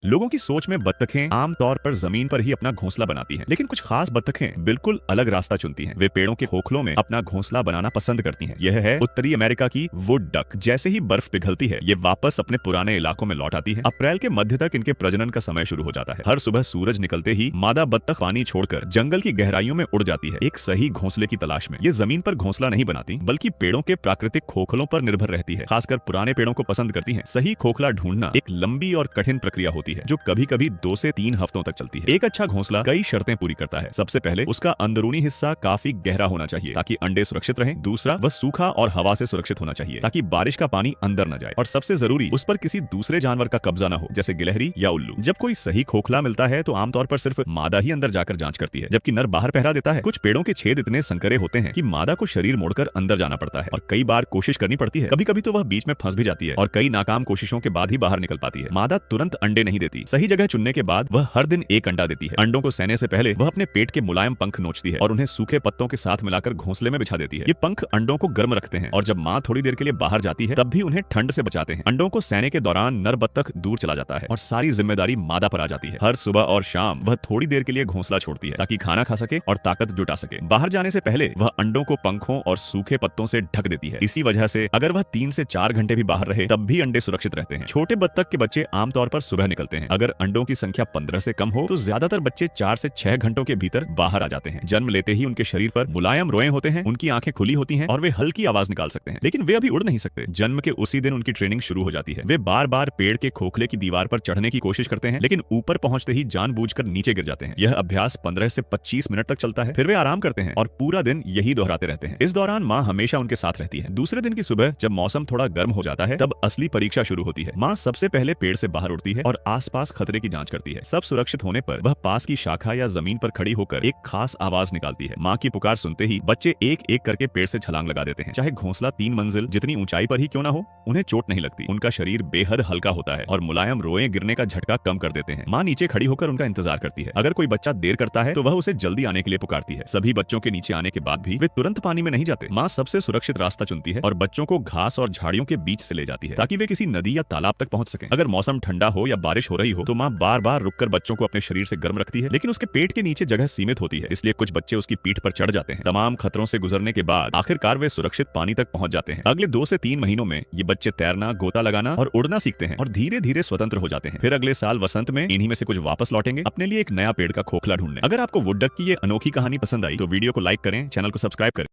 लोगों की सोच में बत्तखें आमतौर पर जमीन पर ही अपना घोंसला बनाती हैं, लेकिन कुछ खास बत्तखें बिल्कुल अलग रास्ता चुनती हैं। वे पेड़ों के खोखलों में अपना घोंसला बनाना पसंद करती हैं। यह है उत्तरी अमेरिका की वुड डक। जैसे ही बर्फ पिघलती है, ये वापस अपने पुराने इलाकों में लौट आती है। अप्रैल के मध्य तक इनके प्रजनन का समय शुरू हो जाता है। हर सुबह सूरज निकलते ही मादा बत्तख पानी छोड़कर जंगल की गहराइयों में उड़ जाती है, एक सही घोंसले की तलाश में। ये जमीन पर घोंसला नहीं बनाती, बल्कि पेड़ों के प्राकृतिक खोखलों पर निर्भर रहती है। खासकर पुराने पेड़ों को पसंद करती है। सही खोखला ढूंढना एक लंबी और कठिन प्रक्रिया होती है, जो कभी कभी 2 से 3 हफ्तों तक चलती है। एक अच्छा घोंसला कई शर्तें पूरी करता है। सबसे पहले उसका अंदरूनी हिस्सा काफी गहरा होना चाहिए ताकि अंडे सुरक्षित रहें। दूसरा, वह सूखा और हवा से सुरक्षित होना चाहिए ताकि बारिश का पानी अंदर न जाए। और सबसे जरूरी, उस पर किसी दूसरे जानवर का कब्जा न हो, जैसे गिलहरी या उल्लू। जब कोई सही खोखला मिलता है तो आमतौर पर सिर्फ मादा ही अंदर जाकर जांच करती है, जबकि नर बाहर पहरा देता है। कुछ पेड़ों के छेद इतने संकरे होते हैं कि मादा को शरीर मोड़कर अंदर जाना पड़ता है और कई बार कोशिश करनी पड़ती है। कभी कभी तो वह बीच में फंस भी जाती है और कई नाकाम कोशिशों के बाद ही बाहर निकल पाती है। मादा तुरंत अंडे नहीं देती। सही जगह चुनने के बाद वह हर दिन एक अंडा देती है। अंडों को सेने से पहले वह अपने पेट के मुलायम पंख नोचती है और उन्हें सूखे पत्तों के साथ मिलाकर घोंसले में बिछा देती है। ये पंख अंडों को गर्म रखते हैं और जब मां थोड़ी देर के लिए बाहर जाती है तब भी उन्हें ठंड से बचाते हैं। अंडों को सेने के दौरान नर बत्तख दूर चला जाता है और सारी जिम्मेदारी मादा पर आ जाती है। हर सुबह और शाम वह थोड़ी देर के लिए घोंसला छोड़ती है ताकि खाना खा सके और ताकत जुटा सके। बाहर जाने से पहले वह अंडों को पंखों और सूखे पत्तों से ढक देती है। इसी वजह से अगर वह 3 से 4 घंटे भी बाहर रहे तब भी अंडे सुरक्षित रहते हैं। छोटे बत्तख के बच्चे आमतौर पर सुबह निकलते हैं। अगर अंडों की संख्या 15 से कम हो तो ज्यादातर बच्चे 4 से 6 घंटों के भीतर बाहर आ जाते हैं। जन्म लेते ही उनके शरीर पर मुलायम रोए होते हैं, उनकी आंखें खुली होती हैं और वे हल्की आवाज निकाल सकते हैं, लेकिन वे अभी उड़ नहीं सकते। जन्म के उसी दिन उनकी ट्रेनिंग शुरू हो जाती है। वे बार बार पेड़ के खोखले की दीवार पर चढ़ने की कोशिश करते हैं, लेकिन ऊपर पहुंचते ही जानबूझकर नीचे गिर जाते हैं। यह अभ्यास 15 से 25 मिनट तक चलता है, फिर वे आराम करते हैं और पूरा दिन यही दोहराते रहते हैं। इस दौरान मां हमेशा उनके साथ रहती है। दूसरे दिन की सुबह जब मौसम थोड़ा गर्म हो जाता है तब असली परीक्षा शुरू होती है। मां सबसे पहले पेड़ से बाहर उड़ती है और आसपास खतरे की जांच करती है। सब सुरक्षित होने पर वह पास की शाखा या जमीन पर खड़ी होकर एक खास आवाज निकालती है। मां की पुकार सुनते ही बच्चे एक एक करके पेड़ से छलांग लगा देते हैं। चाहे घोंसला 3 मंजिल जितनी ऊंचाई पर ही क्यों ना हो, उन्हें चोट नहीं लगती। उनका शरीर बेहद हल्का होता है और मुलायम रोए गिरने का झटका कम कर देते हैं। मां नीचे खड़ी होकर उनका इंतजार करती है। अगर कोई बच्चा देर करता है तो वह उसे जल्दी आने के लिए पुकारती है। सभी बच्चों के नीचे आने के बाद भी वे तुरंत पानी में नहीं जाते। मां सबसे सुरक्षित रास्ता चुनती है और बच्चों को घास और झाड़ियों के बीच से ले जाती है ताकि वे किसी नदी या तालाब तक पहुंच सकें। अगर मौसम ठंडा हो या बारिश हो रही हो तो मां बार बार रुककर बच्चों को अपने शरीर से गर्म रखती है, लेकिन उसके पेट के नीचे जगह सीमित होती है, इसलिए कुछ बच्चे उसकी पीठ पर चढ़ जाते हैं। तमाम खतरों से गुजरने के बाद आखिरकार वे सुरक्षित पानी तक पहुंच जाते हैं। अगले 2 से 3 महीनों में ये बच्चे तैरना, गोता लगाना और उड़ना सीखते हैं और धीरे धीरे स्वतंत्र हो जाते हैं। फिर अगले साल वसंत में इन्हीं में से कुछ वापस लौटेंगे अपने लिए एक नया पेड़ का खोखला ढूंढने। अगर आपको वुड डक की ये अनोखी कहानी पसंद आई तो वीडियो को लाइक करें, चैनल को सब्सक्राइब करें।